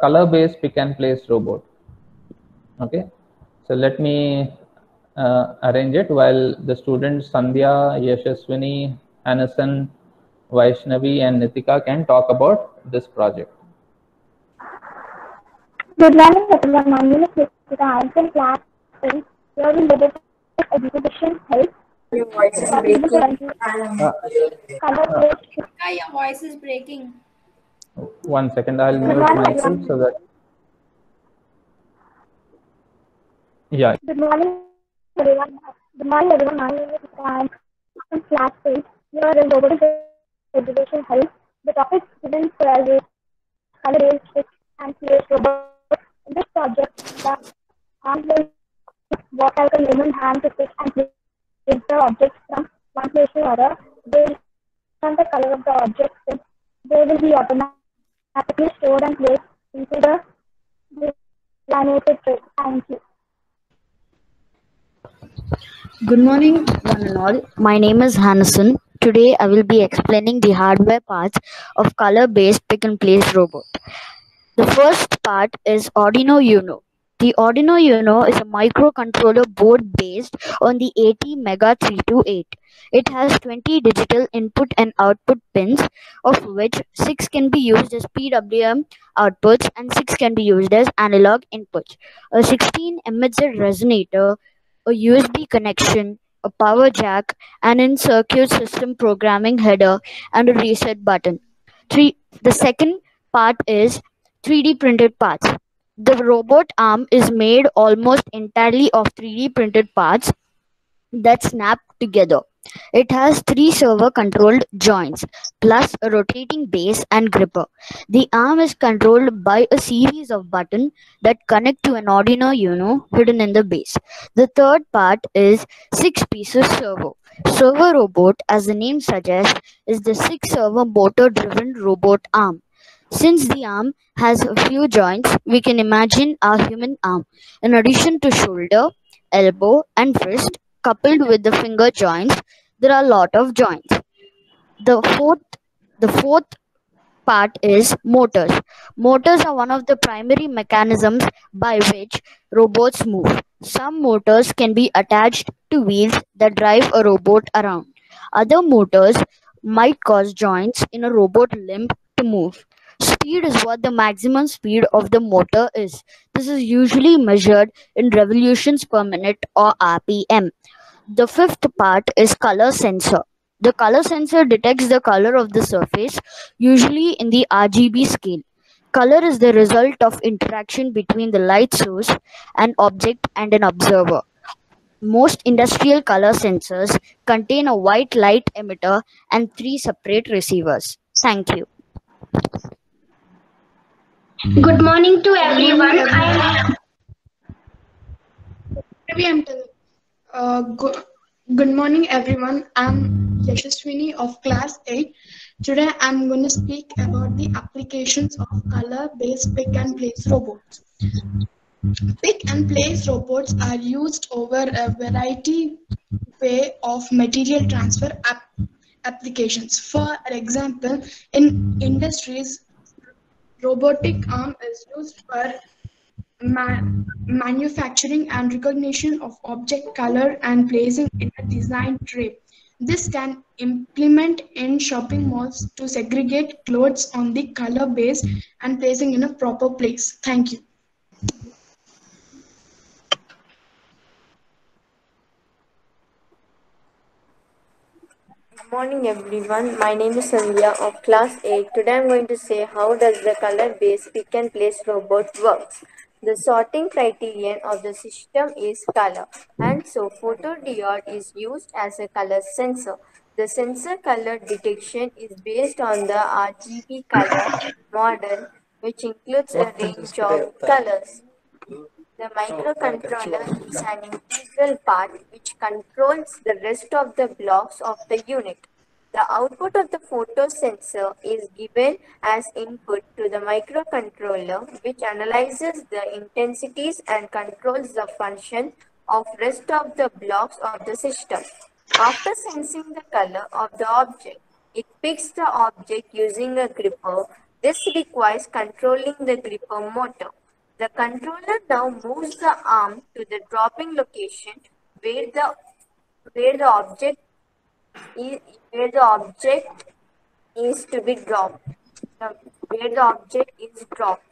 color-based pick and place robot. Okay, so let me arrange it while the students Sandhya, Yashaswini, Anasan, Vaishnavi, and Nitika can talk about this project. Good morning, everyone. My name is Nitika. I'm from class 8. Here in robotic exhibition help. Your voice is breaking. Color-based. Your voice is breaking. One second, I'll mute myself so that. Yeah. Good morning, everyone. Good morning, everyone. My name is Nitika. I'm from class 8. Here in robotic exhibition help. The topic students is color-based pick and place robot. In this project, the arm will walk like a human hand to pick and place the objects from one place to another. They will on the color of the object, they will be automatically stored and placed into the laminated tray. Thank you. Good morning, one and all. My name is Hannison. Today I will be explaining the hardware parts of color-based pick-and-place robot. The first part is Arduino Uno. The Arduino Uno is a microcontroller board based on the ATmega328. It has 20 digital input and output pins, of which 6 can be used as PWM outputs and 6 can be used as analog inputs. A 16 MHz resonator, a USB connection, a power jack, an in-circuit system programming header, and a reset button. The second part is 3D printed parts. The robot arm is made almost entirely of 3D printed parts that snap together. It has 3 servo controlled joints plus a rotating base and gripper. The arm is controlled by a series of buttons that connect to an Arduino Uno hidden in the base. The third part is 6 pieces servo. Servo robot, as the name suggests, is the 6 servo motor driven robot arm. Since the arm has a few joints, we can imagine our human arm. In addition to shoulder, elbow, and wrist, coupled with the finger joints, there are a lot of joints. The fourth part is motors. Motors are one of the primary mechanisms by which robots move. Some motors can be attached to wheels that drive a robot around. Other motors might cause joints in a robot limb to move. Speed is what the maximum speed of the motor is. This is usually measured in revolutions per minute or RPM. The fifth part is color sensor. The color sensor detects the color of the surface, usually in the RGB scale. Color is the result of interaction between the light source, an object, and an observer. Most industrial color sensors contain a white light emitter and 3 separate receivers. Thank you. Good morning to everyone. Good morning, everyone. I'm Yashaswini of class 8. Today, I'm going to speak about the applications of color-based pick and place robots. Pick and place robots are used over a variety way of material transfer applications. For example, in industries, robotic arm is used for manufacturing and recognition of object color and placing in a design tray. This can implement in shopping malls to segregate clothes on the color base and placing in a proper place. Thank you. Good morning everyone, my name is Sandhya of class 8. Today I am going to say how does the color-based pick and place robot works. The sorting criterion of the system is color, and so photodiode is used as a color sensor. The sensor color detection is based on the RGB color model, which includes a range of colors. The microcontroller is an integral part which controls the rest of the blocks of the unit. The output of the photosensor is given as input to the microcontroller, which analyzes the intensities and controls the function of rest of the blocks of the system. After sensing the color of the object, it picks the object using a gripper This requires controlling the gripper motor. The controller now moves the arm to the dropping location where the object is to be dropped. Where the object is dropped.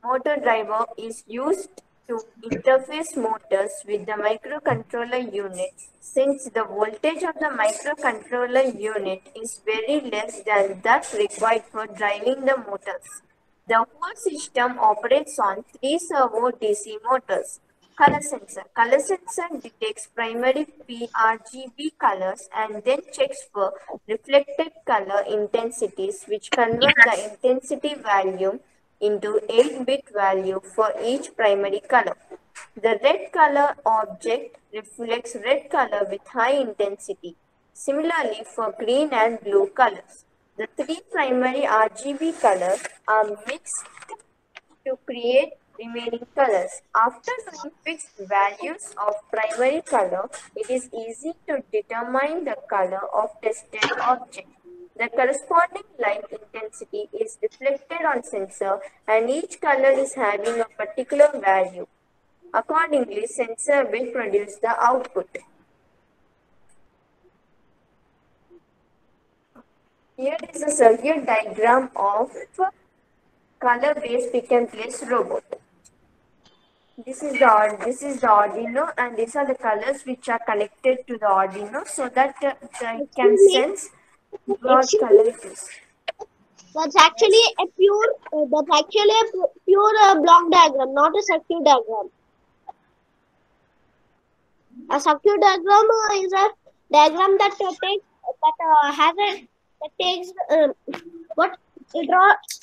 Motor driver is used to interface motors with the microcontroller unit. Since the voltage of the microcontroller unit is very less than that required for driving the motors, the whole system operates on 3 servo DC motors. Color sensor. Color sensor detects primary PRGB colors and then checks for reflected color intensities, which convert the intensity value into 8-bit value for each primary color. The red color object reflects red color with high intensity. Similarly, for green and blue colors, the 3 primary RGB colors are mixed to create remaining colors. After knowing fixed values of primary color, it is easy to determine the color of tested object. The corresponding light intensity is reflected on sensor and each color is having a particular value. Accordingly, sensor will produce the output. Here is a circuit diagram of color-based pick-and-place robot. This is the Arduino, and these are the colors which are connected to the Arduino so that it can sense what color it is. That's actually a pure block diagram, not a circuit diagram. A circuit diagram is a diagram that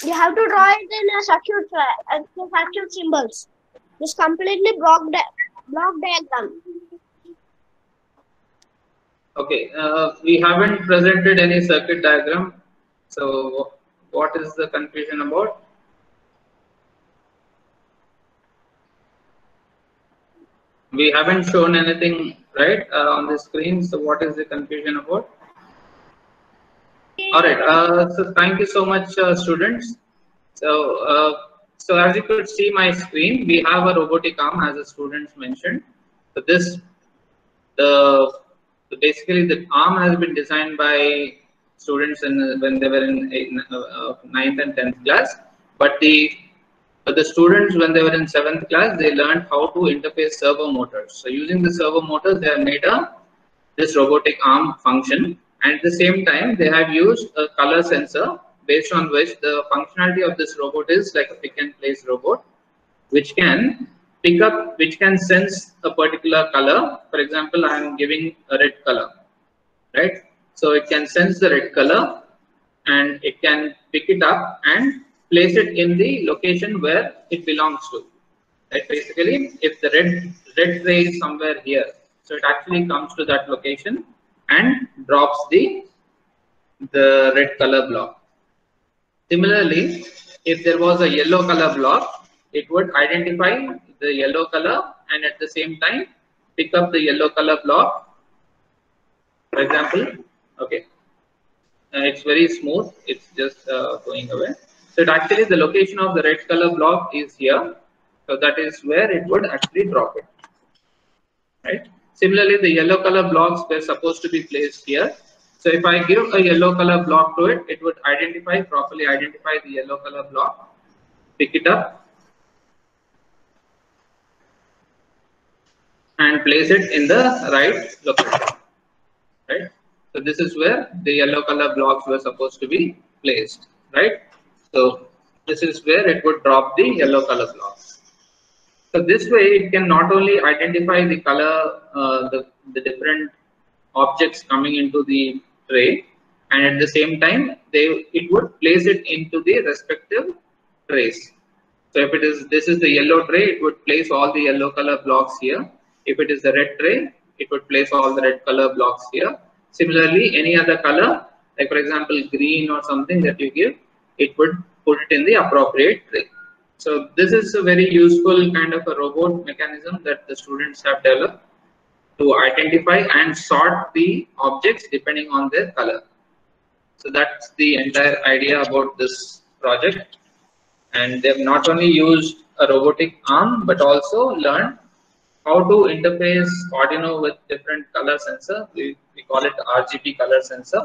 you have to draw it in a circuit symbols. This completely block diagram. Okay, we haven't presented any circuit diagram. So what is the confusion about? We haven't shown anything, right, on the screen. So what is the confusion about? All right. So thank you so much, students. So as you could see my screen, we have a robotic arm, as the students mentioned. So basically the arm has been designed by students when they were in 9th and 10th class, but the students when they were in 7th class, they learned how to interface servo motors. So using the servo motors, they have made this robotic arm function, and at the same time they have used a color sensor based on which the functionality of this robot is like a pick and place robot, which can sense a particular color. For example, I am giving a red color, right? So it can sense the red color and it can pick it up and place it in the location where it belongs to. Right? Basically, if the red ray is somewhere here, so it actually comes to that location and drops the red color block. Similarly, if there was a yellow color block, it would identify the yellow color and at the same time pick up the yellow color block. For example, okay, it's very smooth, it's just going away. So it actually, the location of the red color block is here, so that is where it would actually drop it, right? Similarly, the yellow color blocks were supposed to be placed here. So if I give a yellow color block to it, it would properly identify the yellow color block, pick it up and place it in the right location, right? So this is where the yellow color blocks were supposed to be placed, right? So this is where it would drop the yellow color blocks. So this way it can not only identify the color, the different objects coming into the tray, and at the same time it would place it into the respective trays. So if this is the yellow tray, it would place all the yellow color blocks here. If it is the red tray, it would place all the red color blocks here. Similarly, any other color, like for example green or something that you give, it would put it in the appropriate tray. So this is a very useful kind of a robot mechanism that the students have developed to identify and sort the objects depending on their color. So that's the entire idea about this project, and they've not only used a robotic arm but also learned how to interface Arduino with different color sensor. We call it RGB color sensor.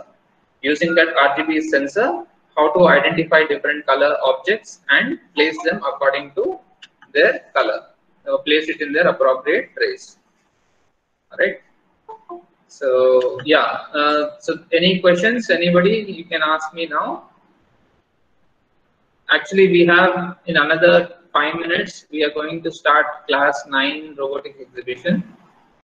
Using that RGB sensor, how to identify different color objects and place them according to their color. So place it in their appropriate trays. All right. So yeah. So any questions? Anybody? You can ask me now. Actually, we have in another 5 minutes. We are going to start class 9 robotics exhibition.